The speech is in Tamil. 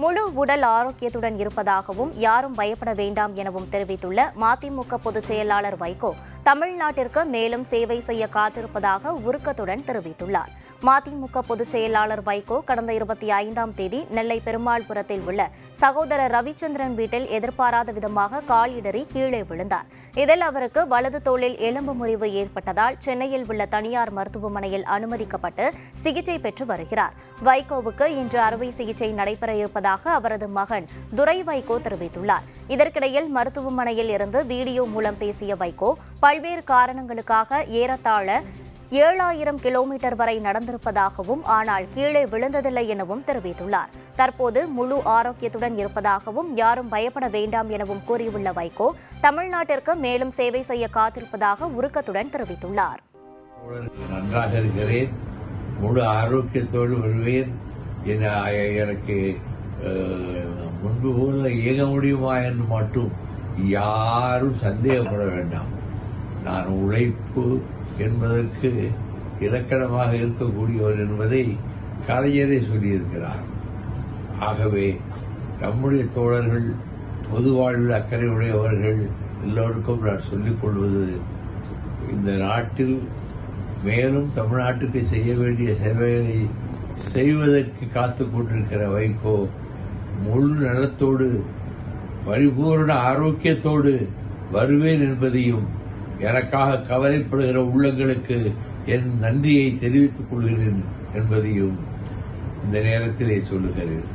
முழு உடல் ஆரோக்கியத்துடன் இருப்பதாகவும் யாரும் பயப்பட வேண்டாம் எனவும் தெரிவித்துள்ள மதிமுக பொதுச் செயலாளர் வைகோ தமிழ்நாட்டிற்கு மேலும் சேவை செய்ய காத்திருப்பதாக உருக்கத்துடன் தெரிவித்துள்ளார். மதிமுக பொதுச் செயலாளர் வைகோ கடந்த 25ஆம் தேதி நெல்லை பெருமாள்புரத்தில் உள்ள சகோதரர் ரவிச்சந்திரன் வீட்டில் எதிர்பாராத விதமாக காலிடறி கீழே விழுந்தார். இதில் அவருக்கு வலது தோளில் எலும்பு முறிவு ஏற்பட்டதால் சென்னையில் உள்ள தனியார் மருத்துவமனையில் அனுமதிக்கப்பட்டு சிகிச்சை பெற்று வருகிறார். வைகோவுக்கு இன்று அறுவை சிகிச்சை நடைபெற இருப்பதாக அவரது மகன் துரை வைகோ தெரிவித்துள்ளார். இதற்கிடையில் மருத்துவமனையில் இருந்து வீடியோ மூலம் பேசிய வைகோ பல்வேறு காரணங்களுக்காக ஏறத்தாழ 7000 கிலோமீட்டர் வரை நடந்திருப்பதாகவும் ஆனால் கீழே விழுந்ததில்லை எனவும் தெரிவித்துள்ளார். தற்போது முழு ஆரோக்கியத்துடன் இருப்பதாகவும் யாரும் பயப்பட வேண்டாம் எனவும் கூறியுள்ள வைகோ தமிழ்நாட்டிற்கு மேலும் சேவை செய்ய காத்திருப்பதாக உருக்கத்துடன் தெரிவித்துள்ளார். நன்றாக இருக்கிறேன், முழு ஆரோக்கியத்தோடு வருவேன். எனக்கு முன்பு போல இயங்க முடியுமா என்று மட்டும் யாரும் சந்தேகப்பட வேண்டாம். நான் உழைப்பு என்பதற்கு இலக்கணமாக இருக்கக்கூடியவர் என்பதை கலைஞரே சொல்லியிருக்கிறார். ஆகவே நம்முடைய தோழர்கள், பொது வாழ்வில் அக்கறை உடையவர்கள் எல்லோருக்கும் நான் சொல்லிக் கொள்வது, இந்த நாட்டில் மேலும் தமிழ்நாட்டுக்கு செய்ய வேண்டிய சேவைகளை செய்வதற்கு காத்துக் கொண்டிருக்கிற வைகோ முழு நலத்தோடு பரிபூர்ண ஆரோக்கியத்தோடு வருவேன் என்பதையும், எனக்காக கவலைப்படுகிற உள்ளங்களுக்கு என் நன்றியை தெரிவித்துக் கொள்கிறேன் என்பதையும் இந்த நேரத்திலே சொல்லுகிறேன்.